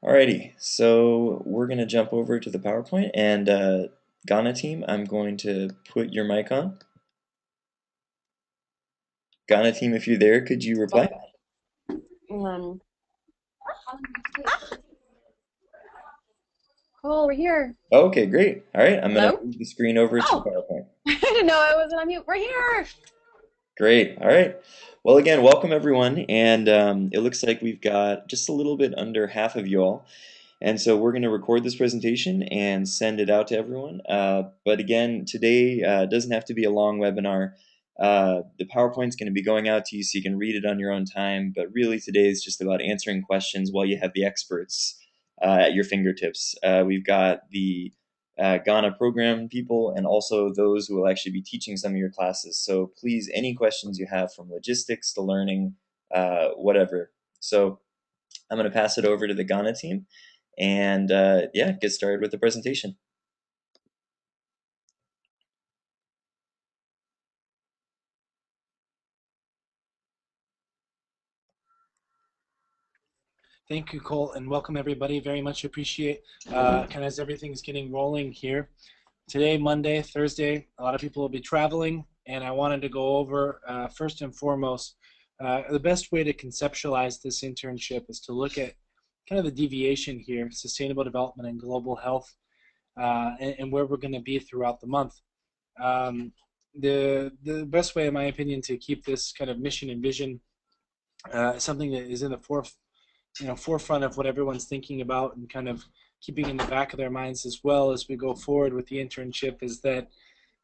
Alrighty, so we're going to jump over to the PowerPoint and Ghana team, I'm going to put your mic on. Ghana team, if you're there, could you reply? Um, cool, we're here. Okay, great. All right, I'm going to Hello? move the screen over to Oh, PowerPoint. I didn't know I wasn't on mute. We're here. Great. All right. Well, again, welcome everyone. And it looks like we've got just a little bit under half of you all. And so we're going to record this presentation and send it out to everyone. But again, today doesn't have to be a long webinar. The PowerPoint's going to be going out to you so you can read it on your own time. But really, today is just about answering questions while you have the experts at your fingertips. We've got the Ghana program people and also those who will actually be teaching some of your classes. So please, any questions you have from logistics to learning, whatever. So I'm going to pass it over to the Ghana team and yeah, get started with the presentation. Thank you, Cole, and welcome everybody. Very much appreciate kind of as everything's getting rolling here. Today, Monday, Thursday, a lot of people will be traveling, and I wanted to go over first and foremost the best way to conceptualize this internship is to look at kind of the deviation here, sustainable development and global health, and where we're going to be throughout the month. The best way, in my opinion, to keep this kind of mission and vision something that is in the forefront of what everyone's thinking about and kind of keeping in the back of their minds as well as we go forward with the internship is that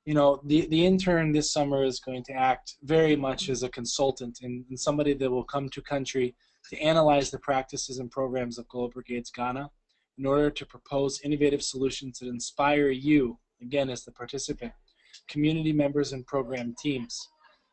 the intern this summer is going to act very much as a consultant and somebody that will come to country to analyze the practices and programs of Global Brigades Ghana in order to propose innovative solutions that inspire you, again, as the participant, community members, and program teams.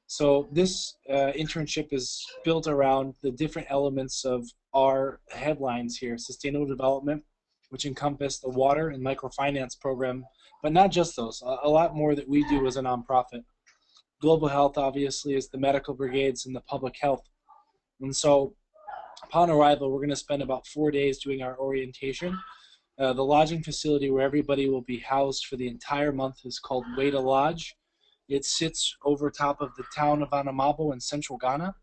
So this internship is built around the different elements of our headlines here: sustainable development, which encompass the water and microfinance program, but not just those, a lot more that we do as a nonprofit. Global health, obviously, is the medical brigades and the public health. And so upon arrival, we're going to spend about 4 days doing our orientation. The lodging facility where everybody will be housed for the entire month is called Wada Lodge. It sits over top of the town of Anamabo in central Ghana.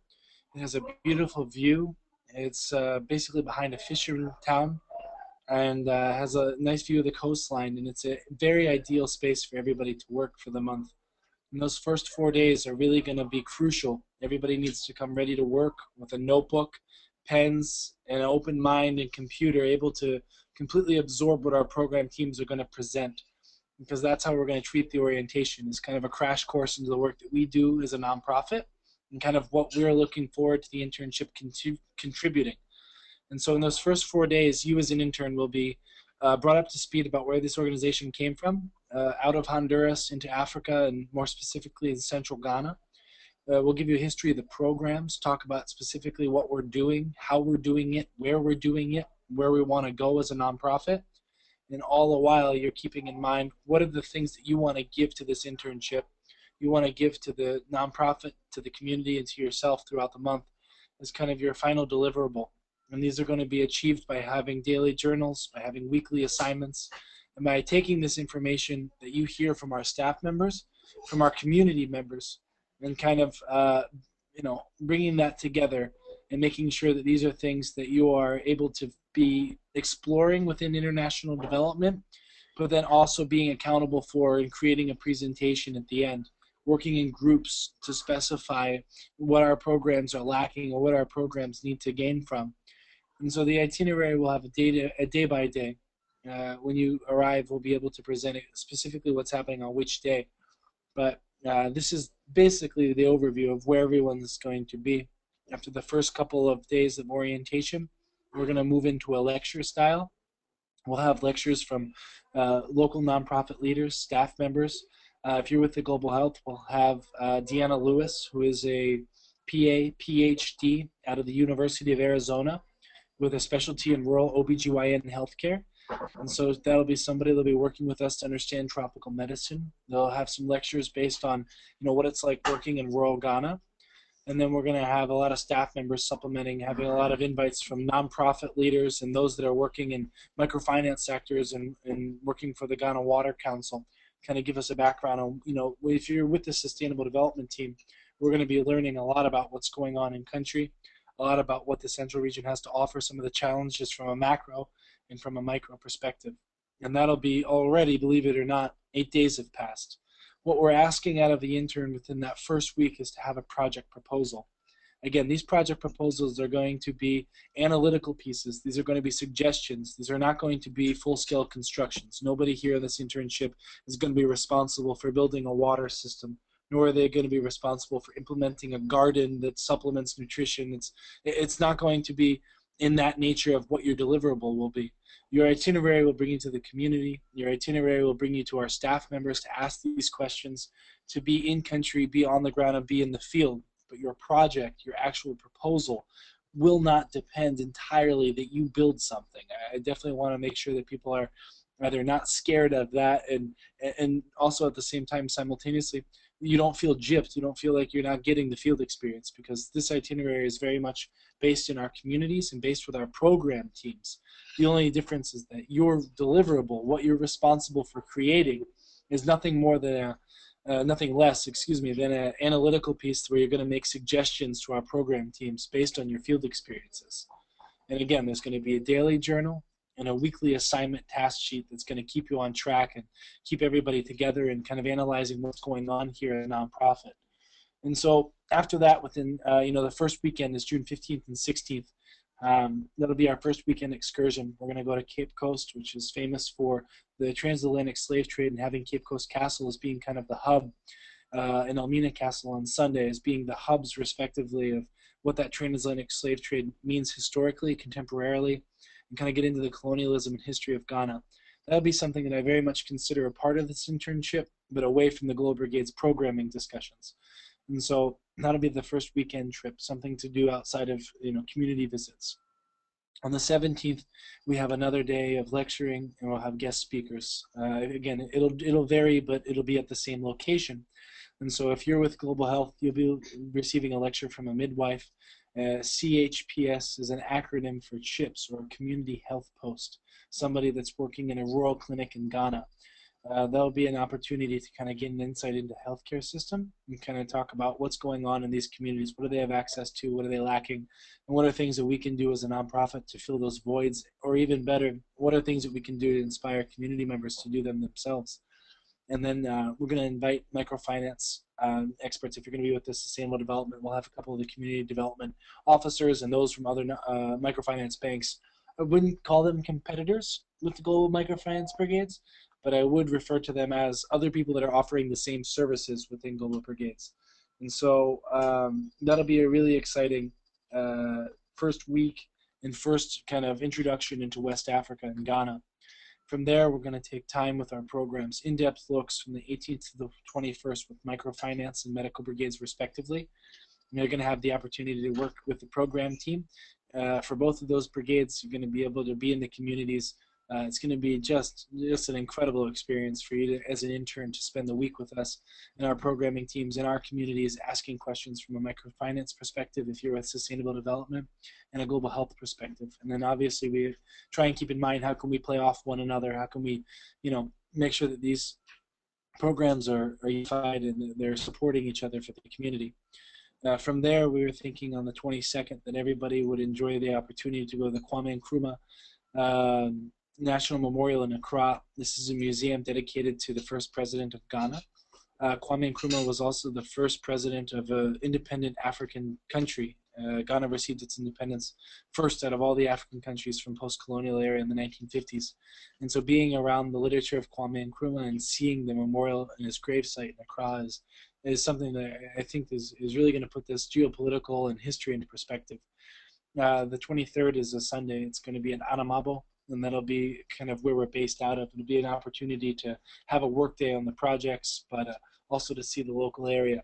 It has a beautiful view. It's basically behind a fisher town and has a nice view of the coastline, and it's a very ideal space for everybody to work for the month. And those first 4 days are really going to be crucial. Everybody needs to come ready to work with a notebook, pens, and an open mind and computer, able to completely absorb what our program teams are going to present, because that's how we're going to treat the orientation. It's kind of a crash course into the work that we do as a nonprofit and kind of what we're looking forward to the internship contributing. And so in those first 4 days, you as an intern will be brought up to speed about where this organization came from, out of Honduras into Africa, and more specifically in central Ghana. We'll give you a history of the programs, talk about specifically what we're doing, how we're doing it, where we're doing it, where we want to go as a nonprofit. And all the while, you're keeping in mind what are the things that you want to give to this internship, you want to give to the nonprofit, to the community, and to yourself throughout the month as kind of your final deliverable. And these are going to be achieved by having daily journals, by having weekly assignments, and by taking this information that you hear from our staff members, from our community members, and kind of bringing that together and making sure that these are things that you are able to be exploring within international development, but then also being accountable for and creating a presentation at the end, working in groups to specify what our programs are lacking or what our programs need to gain from. And so the itinerary will have a day by day. When you arrive, we'll be able to present specifically what's happening on which day. But this is basically the overview of where everyone's going to be. After the first couple of days of orientation, we're going to move into a lecture style. We'll have lectures from local nonprofit leaders, staff members. If you're with the Global Health, we'll have Deanna Lewis, who is a PA, PhD out of the University of Arizona with a specialty in rural OBGYN and healthcare. And so that'll be somebody that'll be working with us to understand tropical medicine. They'll have some lectures based on what it's like working in rural Ghana. And then we're going to have a lot of staff members supplementing, having a lot of invites from nonprofit leaders and those that are working in microfinance sectors and working for the Ghana Water Council. Kind of give us a background on, if you're with the Sustainable Development Team, we're going to be learning a lot about what's going on in country, a lot about what the Central Region has to offer, some of the challenges from a macro and from a micro perspective. And that'll be already, believe it or not, 8 days have passed. What we're asking out of the intern within that first week is to have a project proposal. Again, these project proposals are going to be analytical pieces. These are going to be suggestions. These are not going to be full-scale constructions. Nobody here in this internship is going to be responsible for building a water system, nor are they going to be responsible for implementing a garden that supplements nutrition. It's not going to be in that nature of what your deliverable will be. Your itinerary will bring you to the community. Your itinerary will bring you to our staff members to ask these questions, to be in country, be on the ground, and be in the field. But your project, your actual proposal, will not depend entirely that you build something. I definitely want to make sure that people are either not scared of that, and also at the same time, simultaneously, you don't feel gypped. You don't feel like you're not getting the field experience, because this itinerary is very much based in our communities and based with our program teams. The only difference is that your deliverable, what you're responsible for creating, is nothing more than nothing less, than an analytical piece where you're going to make suggestions to our program teams based on your field experiences. And again, there's going to be a daily journal and a weekly assignment task sheet that's going to keep you on track and keep everybody together and kind of analyzing what's going on here at a nonprofit. And so after that, within the first weekend is June 15th and 16th. That'll be our first weekend excursion. We're going to go to Cape Coast, which is famous for the transatlantic slave trade, and having Cape Coast Castle as being kind of the hub, and Elmina Castle on Sunday as being the hubs, respectively, of what that transatlantic slave trade means historically, contemporarily, and kind of get into the colonialism and history of Ghana. That would be something that I very much consider a part of this internship, but away from the Global Brigade's programming discussions. And so that'll be the first weekend trip, something to do outside of community visits. On the 17th, we have another day of lecturing, and we'll have guest speakers. Again, it'll vary, but it'll be at the same location. And so if you're with Global Health, you'll be receiving a lecture from a midwife. CHPS is an acronym for CHIPS, or Community Health Post, somebody that's working in a rural clinic in Ghana. That'll be an opportunity to kind of get an insight into the healthcare system and kind of talk about what's going on in these communities. What do they have access to? What are they lacking? And what are things that we can do as a nonprofit to fill those voids? Or even better, what are things that we can do to inspire community members to do them themselves? And then we're going to invite microfinance experts. If you're going to be with the Sustainable Development, we'll have a couple of the community development officers and those from other microfinance banks. I wouldn't call them competitors with the Global Microfinance Brigades, but I would refer to them as other people that are offering the same services within Global Brigades. And so that'll be a really exciting first week and first kind of introduction into West Africa and Ghana. From there, we're going to take time with our programs, in-depth looks from the 18th to the 21st with microfinance and medical brigades respectively. And you're going to have the opportunity to work with the program team. For both of those brigades, you're going to be able to be in the communities. It's going to be just an incredible experience for you as an intern to spend the week with us and our programming teams in our communities, asking questions from a microfinance perspective if you're with sustainable development, and a global health perspective. And then obviously we try and keep in mind, how can we play off one another? How can we make sure that these programs are unified and they're supporting each other for the community. From there, we were thinking on the 22nd that everybody would enjoy the opportunity to go to the Kwame Nkrumah National Memorial in Accra. This is a museum dedicated to the first president of Ghana. Kwame Nkrumah was also the first president of an independent African country. Ghana received its independence first out of all the African countries from post-colonial era in the 1950s. And so being around the literature of Kwame Nkrumah and seeing the memorial and his gravesite in Accra is something that I think is really going to put this geopolitical and history into perspective. The 23rd is a Sunday. It's going to be in Anamabo, and that'll be kind of where we're based out of. It'll be an opportunity to have a work day on the projects, but also to see the local area.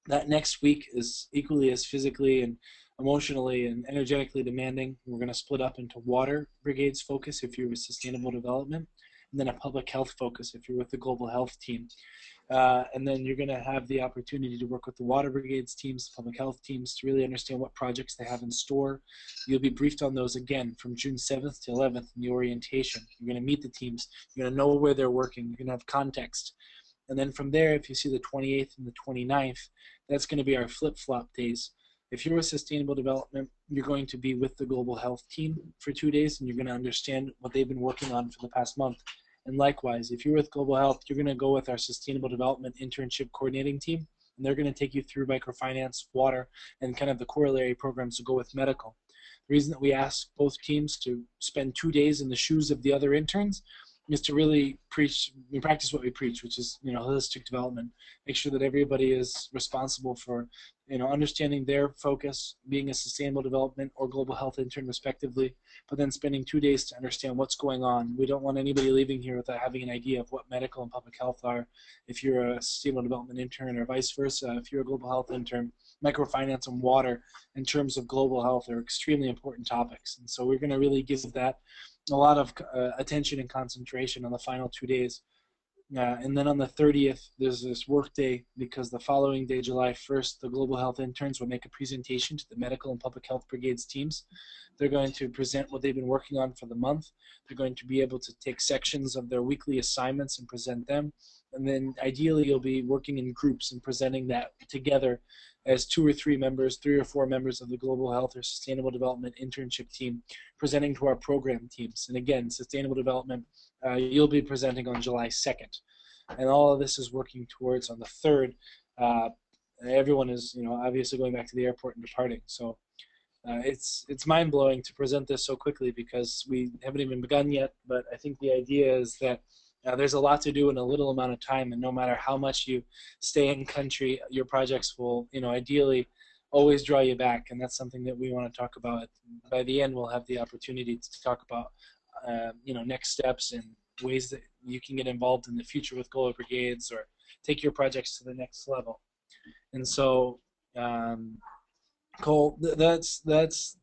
That next week is equally as physically and emotionally and energetically demanding. We're going to split up into water brigades focus if you're with sustainable development, and then a public health focus if you're with the global health team. And then you're going to have the opportunity to work with the water brigades teams, the public health teams, to really understand what projects they have in store. You'll be briefed on those again from June 7th to 11th in the orientation. You're going to meet the teams. You're going to know where they're working. You're going to have context. And then from there, if you see the 28th and the 29th, that's going to be our flip-flop days. If you're with Sustainable Development, you're going to be with the Global Health team for 2 days, and you're going to understand what they've been working on for the past month. And likewise, if you're with Global Health, you're going to go with our Sustainable Development Internship Coordinating Team, and they're going to take you through microfinance, water, and kind of the corollary programs to go with medical. The reason that we ask both teams to spend 2 days in the shoes of the other interns is to really practice what we preach, which is, holistic development. Make sure that everybody is responsible for, understanding their focus, being a sustainable development or global health intern respectively, but then spending 2 days to understand what's going on. We don't want anybody leaving here without having an idea of what medical and public health are. If you're a sustainable development intern, or vice versa, if you're a global health intern, microfinance and water in terms of global health are extremely important topics. And so we're going to really give that a lot of attention and concentration on the final 2 days. And then on the 30th, there's this work day, because the following day, July 1st, the Global Health interns will make a presentation to the medical and public health brigades teams. They're going to present what they've been working on for the month. They're going to be able to take sections of their weekly assignments and present them. And then ideally, you'll be working in groups and presenting that together as 2 or 3 members, 3 or 4 members of the Global Health or Sustainable Development internship team, presenting to our program teams. And again, Sustainable Development, you'll be presenting on July 2nd. And all of this is working towards on the 3rd. Everyone is, obviously going back to the airport and departing. So it's mind-blowing to present this so quickly, because we haven't even begun yet. But I think the idea is that there's a lot to do in a little amount of time, and no matter how much you stay in country, your projects will, ideally always draw you back, and that's something that we want to talk about. By the end, we'll have the opportunity to talk about, next steps and ways that you can get involved in the future with Goalie Brigades or take your projects to the next level. And so, Cole, that's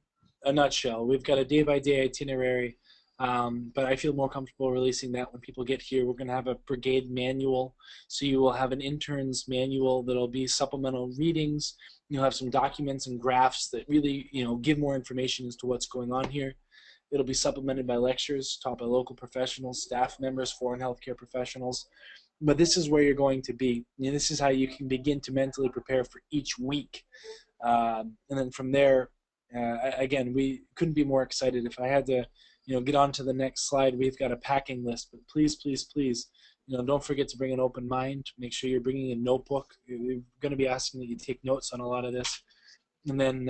a nutshell. We've got a day-by-day itinerary. But I feel more comfortable releasing that when people get here. We're going to have a brigade manual, so you will have an intern's manual that'll be supplemental readings. You'll have some documents and graphs that really, give more information as to what's going on here. It'll be supplemented by lectures taught by local professionals, staff members, foreign healthcare professionals. But this is where you're going to be. This is how you can begin to mentally prepare for each week. And then from there, again, we couldn't be more excited. If I had to get on to the next slide, we've got a packing list. But please, please, please, don't forget to bring an open mind. Make sure you're bringing a notebook. We're going to be asking that you take notes on a lot of this. And then,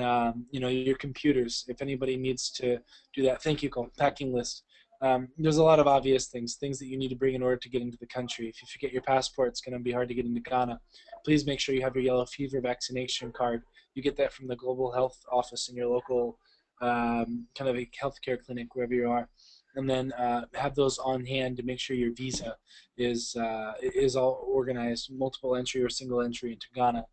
your computers, if anybody needs to do that. Thank you, Cole. Packing list. There's a lot of obvious things that you need to bring in order to get into the country. If you forget your passport, it's going to be hard to get into Ghana. Please make sure you have your yellow fever vaccination card. You get that from the Global Health office in your local kind of a healthcare clinic, wherever you are. And then have those on hand to make sure your visa is all organized, multiple entry or single entry into Ghana.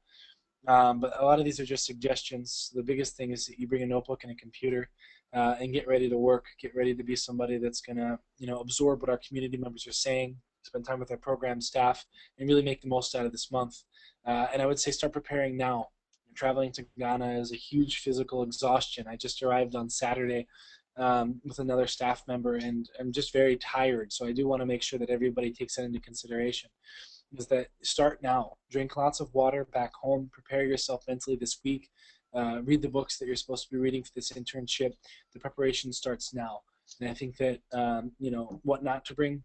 But a lot of these are just suggestions. The biggest thing is that you bring a notebook and a computer and get ready to work. Get ready to be somebody that's going to, absorb what our community members are saying, spend time with our program staff, and really make the most out of this month. And I would say start preparing now. Traveling to Ghana is a huge physical exhaustion. I just arrived on Saturday with another staff member, and I'm just very tired. So I do want to make sure that everybody takes that into consideration. Is that start now. Drink lots of water back home. Prepare yourself mentally this week. Read the books that you're supposed to be reading for this internship. The preparation starts now. And I think that, what not to bring.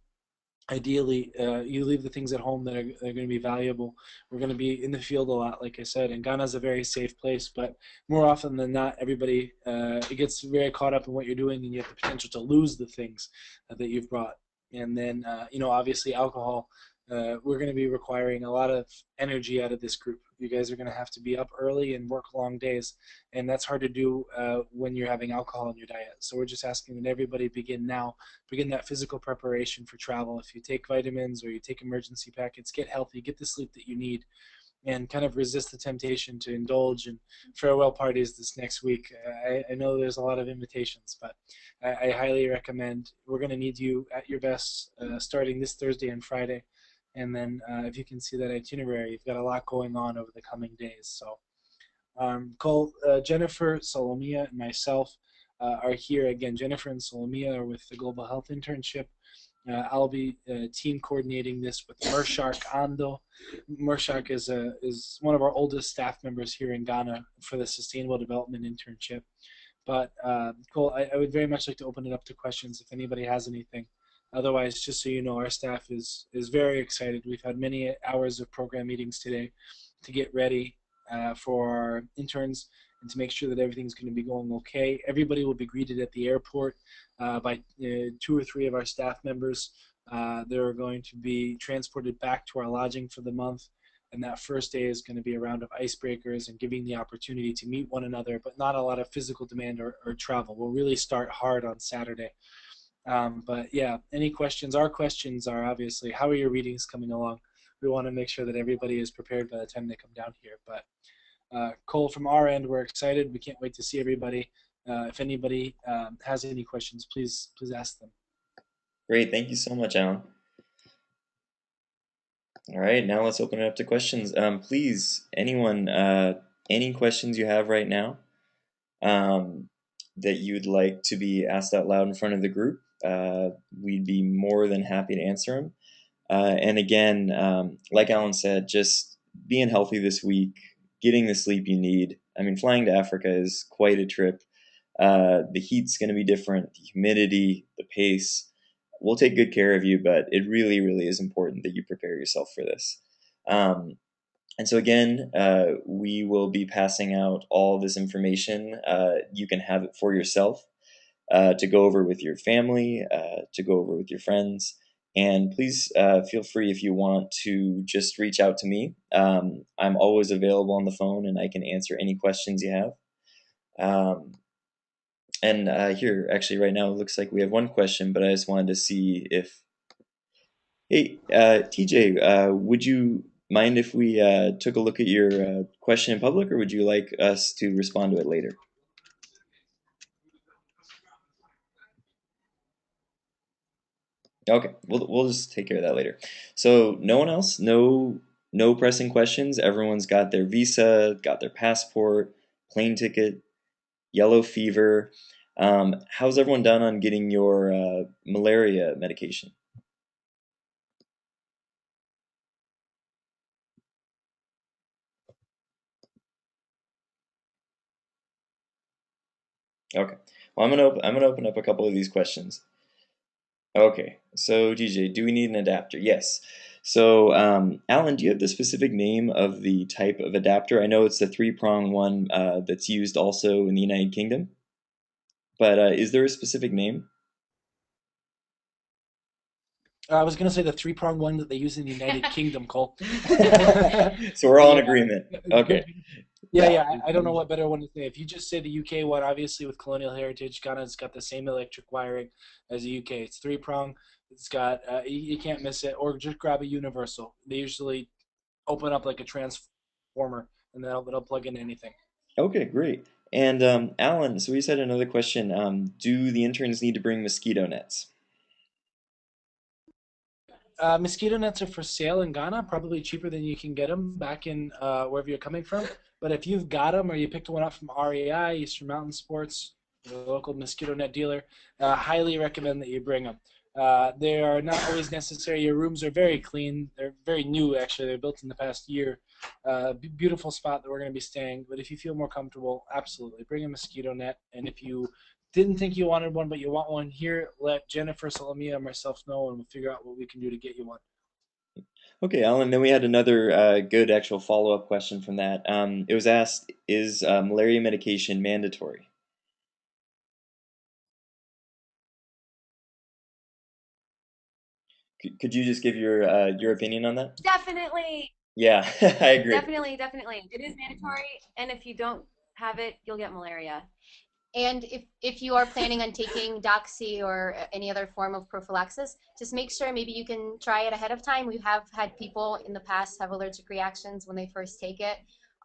Ideally, you leave the things at home that are going to be valuable. We're going to be in the field a lot, like I said, and Ghana's a very safe place, but more often than not, everybody it gets very caught up in what you're doing, and you have the potential to lose the things that you've brought. And then, obviously alcohol. We're going to be requiring a lot of energy out of this group. You guys are going to have to be up early and work long days, and that's hard to do when you're having alcohol in your diet. So we're just asking that everybody begin now, begin that physical preparation for travel. If you take vitamins or you take emergency packets, get healthy, get the sleep that you need, and kind of resist the temptation to indulge in farewell parties this next week. I know there's a lot of invitations, but I highly recommend. We're going to need you at your best starting this Thursday and Friday. And then if you can see that itinerary, you've got a lot going on over the coming days. So Cole, Jennifer, Solomia, and myself are here again. Jennifer and Solomia are with the Global Health Internship. I'll be team coordinating this with Mershak Ando. Mershak is one of our oldest staff members here in Ghana for the Sustainable Development Internship. But Cole, I would very much like to open it up to questions if anybody has anything. Otherwise, just so you know, our staff is very excited. We've had many hours of program meetings today to get ready for our interns and to make sure that everything's going to be going okay. Everybody will be greeted at the airport by two or three of our staff members. They're going to be transported back to our lodging for the month. And that first day is going to be a round of icebreakers and giving the opportunity to meet one another, but not a lot of physical demand or travel. We'll really start hard on Saturday. But yeah, any questions? Our questions are obviously, how are your readings coming along? We want to make sure that everybody is prepared by the time they come down here. But Cole, from our end, we're excited. We can't wait to see everybody. If anybody has any questions, please ask them. Great, thank you so much, Alan. All right, now let's open it up to questions. Please, anyone, any questions you have right now that you'd like to be asked out loud in front of the group, we'd be more than happy to answer them. And again, like Alan said, just being healthy this week, getting the sleep you need. I mean, flying to Africa is quite a trip. The heat's going to be different, the humidity, the pace. We'll take good care of you, but it really, really is important that you prepare yourself for this. And so again, we will be passing out all this information. You can have it for yourself to go over with your family, to go over with your friends. And please feel free if you want to just reach out to me. I'm always available on the phone and I can answer any questions you have. And here, actually, right now, it looks like we have one question, but I just wanted to see if. Hey, TJ, would you mind if we took a look at your question in public, or would you like us to respond to it later? Okay, we'll just take care of that later. So no one else, no pressing questions. Everyone's got their visa, got their passport, plane ticket, yellow fever. How's everyone done on getting your malaria medication? Okay. Well, I'm gonna open up a couple of these questions. Okay. So, DJ, do we need an adapter? Yes. So, Alan, do you have the specific name of the type of adapter? I know it's the three-prong one that's used also in the United Kingdom, but is there a specific name? I was going to say the three-prong one that they use in the United Kingdom, Cole. So we're all in Yeah. agreement. Okay. Yeah. I don't know what better one to say. If you just say the UK one, obviously with colonial heritage, Ghana's got the same electric wiring as the UK. It's three-prong. It's got you can't miss it. Or just grab a universal. They usually open up like a transformer, and it'll plug into anything. Okay, great. And Alan, so we just had another question. Do the interns need to bring mosquito nets? Mosquito nets are for sale in Ghana, probably cheaper than you can get them back in wherever you're coming from. But if you've got them or you picked one up from REI, Eastern Mountain Sports, the local mosquito net dealer, highly recommend that you bring them. They are not always necessary. Your rooms are very clean. They're very new, actually. They're built in the past year. Beautiful spot that we're going to be staying. But if you feel more comfortable, absolutely bring a mosquito net. And if you didn't think you wanted one, but you want one here, let Jennifer, Salomia, and myself know, and we'll figure out what we can do to get you one. Okay, Alan, then we had another good actual follow-up question from that. It was asked, is malaria medication mandatory? Could you just give your opinion on that? Definitely, Yeah, I agree. definitely. It is mandatory, and if you don't have it, you'll get malaria. And if you are planning on taking doxy or any other form of prophylaxis, just make sure maybe you can try it ahead of time. We have had people in the past have allergic reactions when they first take it,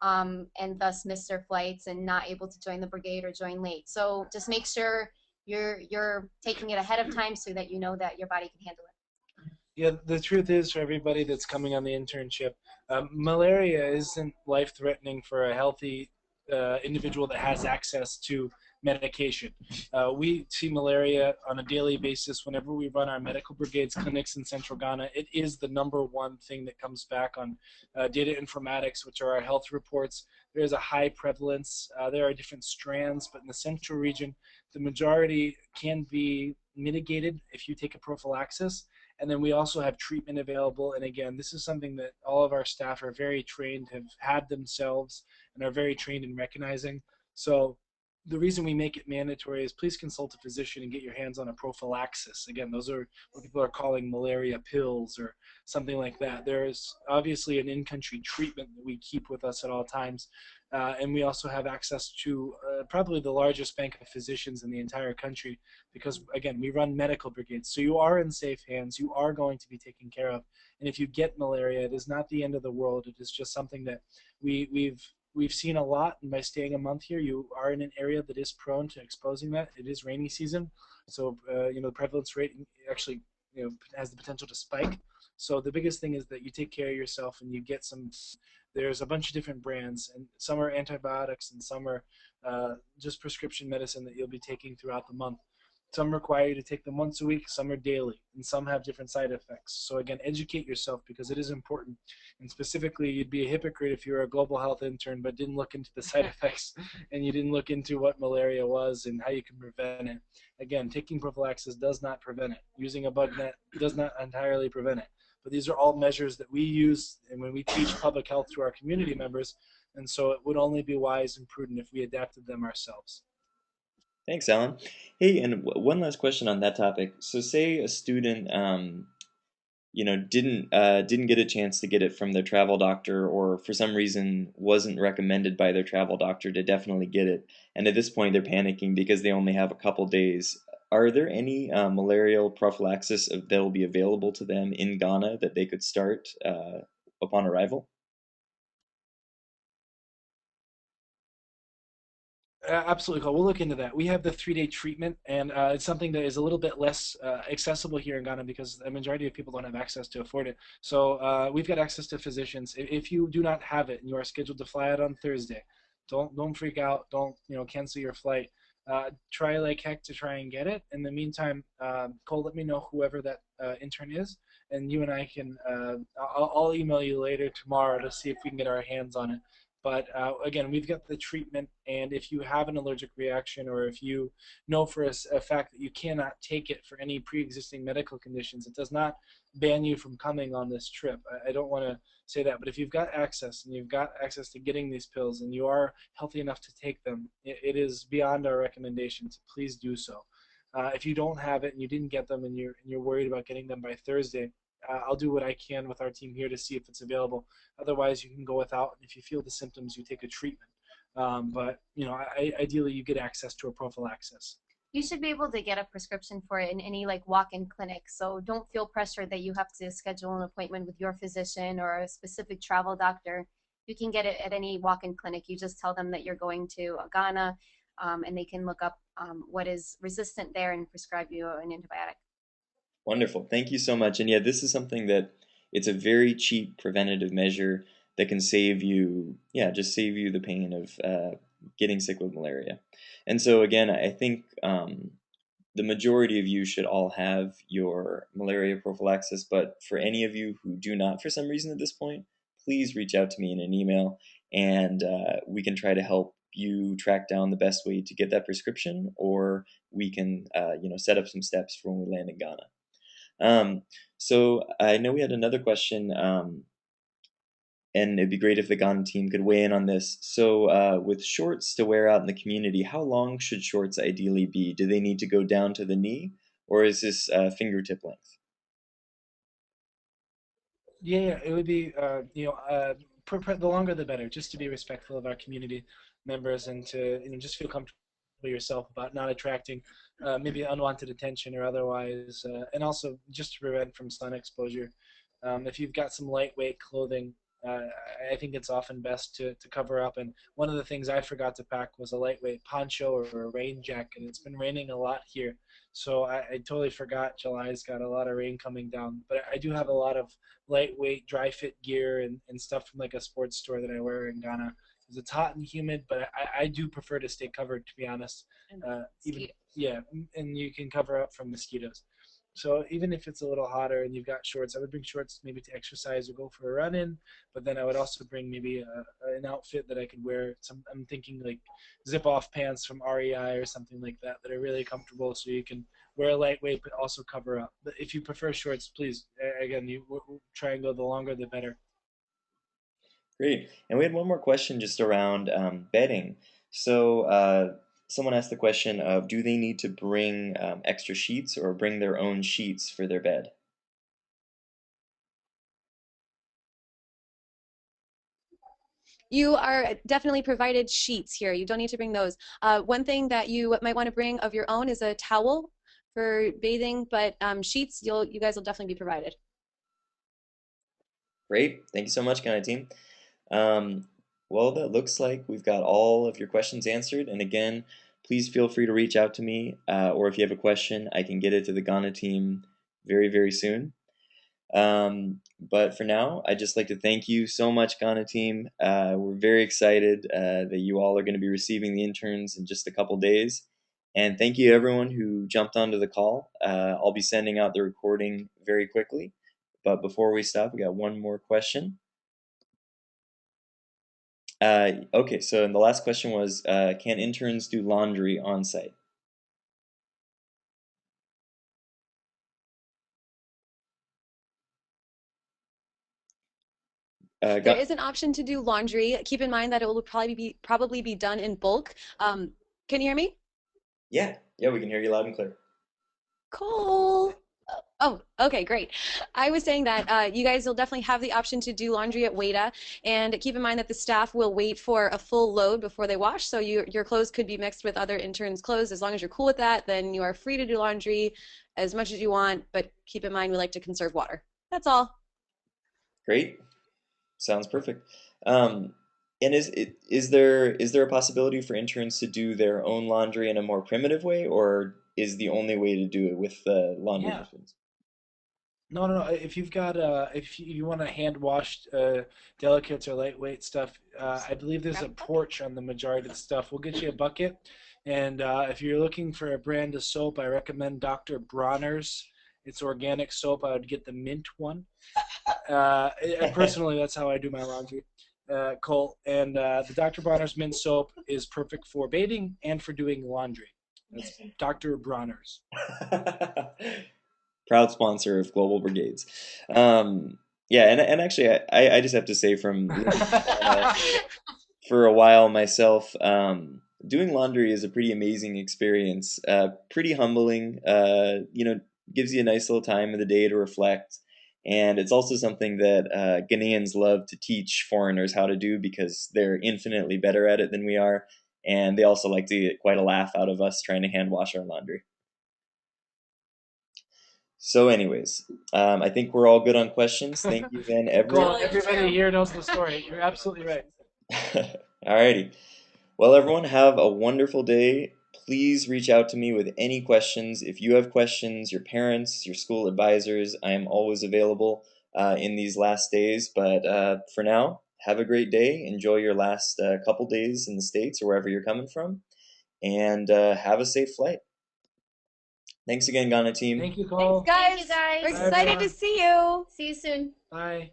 and thus miss their flights and not able to join the brigade or join late. So just make sure you're taking it ahead of time so that you know that your body can handle it. Yeah, the truth is, for everybody that's coming on the internship, malaria isn't life-threatening for a healthy individual that has access to medication. We see malaria on a daily basis whenever we run our medical brigades clinics in central Ghana. It is the number one thing that comes back on data informatics, which are our health reports. There is a high prevalence. There are different strands, but in the central region, the majority can be mitigated if you take a prophylaxis. And then we also have treatment available. And again, this is something that all of our staff are very trained, have had themselves, and are very trained in recognizing. So the reason we make it mandatory is please consult a physician and get your hands on a prophylaxis. Again, those are what people are calling malaria pills or something like that. There is obviously an in-country treatment that we keep with us at all times. And we also have access to probably the largest bank of physicians in the entire country because, again, we run medical brigades. So you are in safe hands. You are going to be taken care of. And if you get malaria, it is not the end of the world. It is just something that we've seen a lot. And by staying a month here, you are in an area that is prone to exposing that. It is rainy season, so the prevalence rate actually has the potential to spike. So the biggest thing is that you take care of yourself and you get some. There's a bunch of different brands, and some are antibiotics, and some are just prescription medicine that you'll be taking throughout the month. Some require you to take them once a week, some are daily, and some have different side effects. So again, educate yourself because it is important. And specifically, you'd be a hypocrite if you were a global health intern but didn't look into the side effects and you didn't look into what malaria was and how you can prevent it. Again, taking prophylaxis does not prevent it. Using a bug net does not entirely prevent it. But these are all measures that we use and when we teach public health to our community members, and so it would only be wise and prudent if we adapted them ourselves. Thanks, Alan. Hey, and one last question on that topic. So, say a student, didn't get a chance to get it from their travel doctor, or for some reason wasn't recommended by their travel doctor to definitely get it, and at this point they're panicking because they only have a couple days. Are there any malarial prophylaxis that will be available to them in Ghana that they could start upon arrival? Absolutely, Cole. We'll look into that. We have the 3-day treatment, and it's something that is a little bit less accessible here in Ghana because the majority of people don't have access to afford it. So we've got access to physicians. If you do not have it and you are scheduled to fly out on Thursday, don't freak out. Don't cancel your flight. Try like heck to try and get it. In the meantime, Cole, let me know whoever that intern is, and you and I can. I'll email you later tomorrow to see if we can get our hands on it. But again, we've got the treatment, and if you have an allergic reaction or if you know for a fact that you cannot take it for any pre-existing medical conditions, it does not ban you from coming on this trip. I don't want to say that, but if you've got access and you've got access to getting these pills and you are healthy enough to take them, it is beyond our recommendation to please do so. If you don't have it and you didn't get them and you're worried about getting them by Thursday, I'll do what I can with our team here to see if it's available. Otherwise, you can go without. And if you feel the symptoms, you take a treatment. But ideally, you get access to a prophylaxis. You should be able to get a prescription for it in any like walk-in clinic. So don't feel pressured that you have to schedule an appointment with your physician or a specific travel doctor. You can get it at any walk-in clinic. You just tell them that you're going to Ghana, and they can look up what is resistant there and prescribe you an antibiotic. Wonderful. Thank you so much. And yeah, this is something that it's a very cheap preventative measure that can save you, yeah, just save you the pain of getting sick with malaria. And so again, I think the majority of you should all have your malaria prophylaxis, but for any of you who do not for some reason at this point, please reach out to me in an email and we can try to help you track down the best way to get that prescription, or we can set up some steps for when we land in Ghana. So I know we had another question, and it'd be great if the Ghana team could weigh in on this. So with shorts to wear out in the community, how long should shorts ideally be? Do they need to go down to the knee, or is this fingertip length? Yeah, it would be the longer the better, just to be respectful of our community members and to just feel comfortable yourself about not attracting maybe unwanted attention or otherwise, and also just to prevent from sun exposure. If you've got some lightweight clothing, I think it's often best to cover up. And one of the things I forgot to pack was a lightweight poncho or a rain jacket. It's been raining a lot here, so I totally forgot. July's got a lot of rain coming down, but I do have a lot of lightweight dry fit gear and stuff from like a sports store that I wear in Ghana. Because it's hot and humid, but I do prefer to stay covered, to be honest. And Even mosquitoes. yeah, and you can cover up from mosquitoes. So even if it's a little hotter and you've got shorts, I would bring shorts maybe to exercise or go for a run in. But then I would also bring maybe an outfit that I could wear. I'm thinking like zip off pants from REI or something like that that are really comfortable, so you can wear lightweight but also cover up. But if you prefer shorts, please again you try and go the longer the better. Great. And we had one more question just around bedding. So someone asked the question of, do they need to bring extra sheets or bring their own sheets for their bed? You are definitely provided sheets here. You don't need to bring those. One thing that you might want to bring of your own is a towel for bathing, but sheets, you guys will definitely be provided. Great. Thank you so much, Ghana team. Um, well, that looks like we've got all of your questions answered. And again, please feel free to reach out to me, or if you have a question, I can get it to the Ghana team very, very soon. But for now, I'd just like to thank you so much, Ghana team. We're very excited that you all are going to be receiving the interns in just a couple days. And thank you, everyone who jumped onto the call. I'll be sending out the recording very quickly. But before we stop, we got one more question. Okay, so and the last question was, can interns do laundry on site? There is an option to do laundry. Keep in mind that it will probably be done in bulk. Can you hear me? Yeah, we can hear you loud and clear. Cool. Oh, okay, great. I was saying that you guys will definitely have the option to do laundry at WADA, and keep in mind that the staff will wait for a full load before they wash, so your clothes could be mixed with other interns' clothes. As long as you're cool with that, then you are free to do laundry as much as you want, but keep in mind we like to conserve water. That's all. Great. Sounds perfect. And is there a possibility for interns to do their own laundry in a more primitive way, or is the only way to do it with laundry Yeah. machines? No. If you've got if you want to hand washed delicates or lightweight stuff, I believe there's a porch on the majority of the stuff. We'll get you a bucket, and if you're looking for a brand of soap, I recommend Dr. Bronner's. It's organic soap. I would get the mint one. Personally, that's how I do my laundry. Cole, and the Dr. Bronner's mint soap is perfect for bathing and for doing laundry. That's Dr. Bronner's. Proud sponsor of Global Brigades. Yeah, and actually, I just have to say from for a while myself, doing laundry is a pretty amazing experience. Pretty humbling. Gives you a nice little time of the day to reflect. And it's also something that Ghanaians love to teach foreigners how to do because they're infinitely better at it than we are. And they also like to get quite a laugh out of us trying to hand wash our laundry. So anyways, I think we're all good on questions. Thank you again, everyone. Well, everybody here knows the story. You're absolutely right. Alrighty. Well, everyone, have a wonderful day. Please reach out to me with any questions. If you have questions, your parents, your school advisors, I am always available in these last days. But for now, have a great day. Enjoy your last couple days in the States or wherever you're coming from. And have a safe flight. Thanks again, Ghana team. Thank you, Cole. Guys, Thank you, guys. we're Bye, excited everyone. to see you. See you soon. Bye.